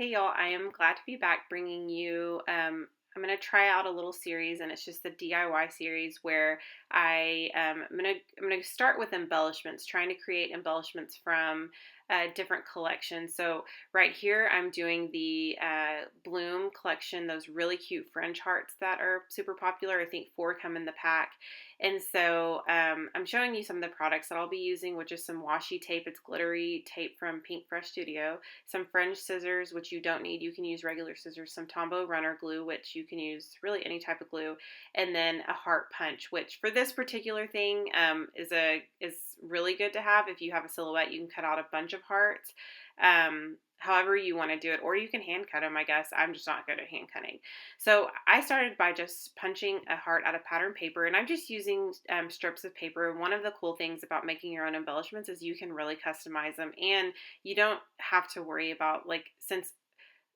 Hey y'all, I am glad to be back bringing you. I'm going to try out a little series, and it's just the DIY series where I'm gonna start with embellishments, trying to create embellishments from different collections. So right here, I'm doing the Bloom collection, those really cute fringe hearts that are super popular. I think 4 come in the pack. And so I'm showing you some of the products that I'll be using, which is some washi tape. It's glittery tape from Pink Fresh Studio, some fringe scissors, which you don't need. You can use regular scissors, some Tombow runner glue, which you can use really any type of glue, and then a heart punch, which for this particular thing is really good to have. If you have a silhouette, you can cut out a bunch of hearts. However you want to do it, or you can hand cut them, I guess. I'm just not good at hand cutting. So I started by just punching a heart out of pattern paper, and I'm just using strips of paper. One of the cool things about making your own embellishments is you can really customize them, and you don't have to worry about,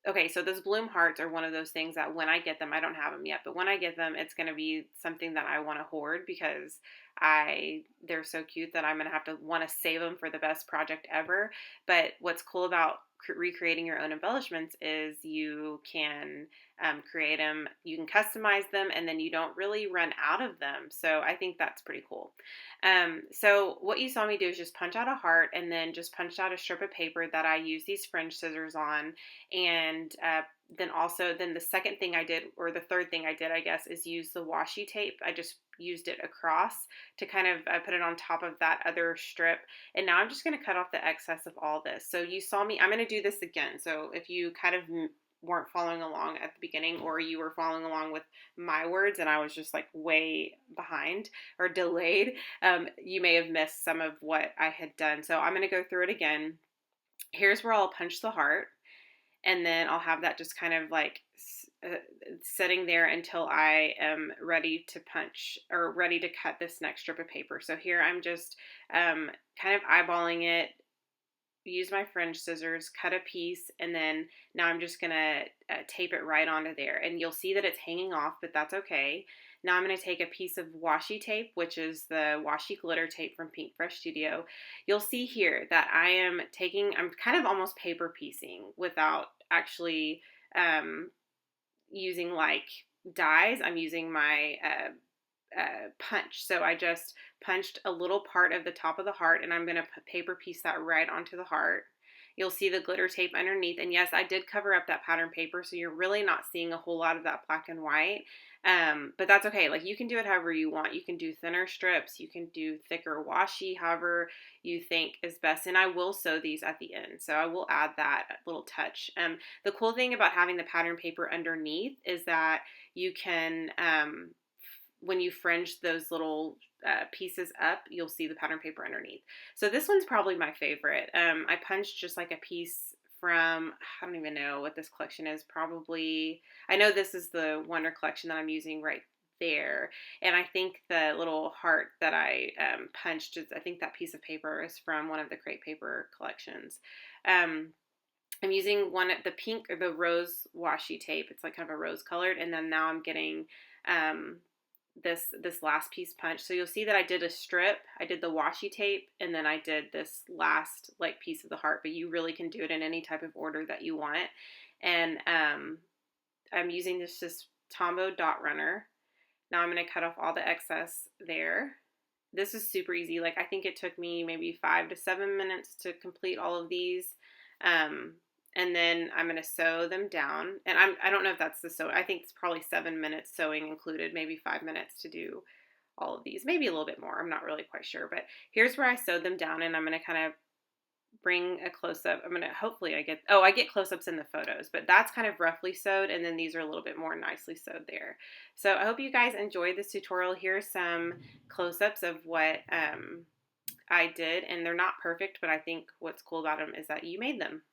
okay, so those bloom hearts are one of those things that when I get them, I don't have them yet, but when I get them, it's going to be something that I want to hoard because they're so cute that I'm going to have to want to save them for the best project ever. But what's cool about recreating your own embellishments is you can create them, you can customize them, and then you don't really run out of them. So I think that's pretty cool. So what you saw me do is just punch out a heart and then just punched out a strip of paper that I use these fringe scissors on. And then the second thing I did, or the third thing I did, I guess, is use the washi tape. I just used it across to kind of put it on top of that other strip. And now I'm just going to cut off the excess of all this. So you saw me, I'm going to do this again. So if you kind of weren't following along at the beginning, or you were following along with my words and I was just like way behind or delayed, you may have missed some of what I had done. So I'm going to go through it again. Here's where I'll punch the heart, and then I'll have that just kind of like sitting there until I am ready to punch or ready to cut this next strip of paper. So here I'm just kind of eyeballing it, use my fringe scissors, cut a piece, and then now I'm just gonna tape it right onto there. And you'll see that it's hanging off, but that's okay. Now I'm gonna take a piece of washi tape, which is the washi glitter tape from Pink Fresh Studio. You'll see here that I'm kind of almost paper piecing without actually using like dies. I'm using my punch. So I just punched a little part of the top of the heart, and I'm going to paper piece that right onto the heart. You'll see the glitter tape underneath, and yes, I did cover up that pattern paper, so you're really not seeing a whole lot of that black and white, but that's okay. Like, you can do it however you want. You can do thinner strips, you can do thicker washi, however you think is best, and I will sew these at the end, so I will add that little touch. The cool thing about having the pattern paper underneath is that you can when you fringe those little pieces up, you'll see the pattern paper underneath. So this one's probably my favorite. I punched just like a piece from, I don't even know what this collection is, probably, I know this is the Wonder collection that I'm using right there. And I think the little heart that I punched, I think that piece of paper is from one of the Crate Paper collections. I'm using the pink or the rose washi tape. It's like kind of a rose colored. And then now I'm getting this last piece punch. So you'll see that I did a strip, I did the washi tape, and then I did this last like piece of the heart, but you really can do it in any type of order that you want. And I'm using this Tombow dot runner. Now I'm going to cut off all the excess there. This is super easy. Like, I think it took me maybe 5 to 7 minutes to complete all of these. And then I'm going to sew them down. And I don't know if that's the sew. I think it's probably 7 minutes sewing included, maybe 5 minutes to do all of these, maybe a little bit more. I'm not really quite sure. But here's where I sewed them down, and I'm going to kind of bring a close-up. Hopefully I get close-ups in the photos, but that's kind of roughly sewed, and then these are a little bit more nicely sewed there. So I hope you guys enjoyed this tutorial. Here's some close-ups of what I did, and they're not perfect, but I think what's cool about them is that you made them.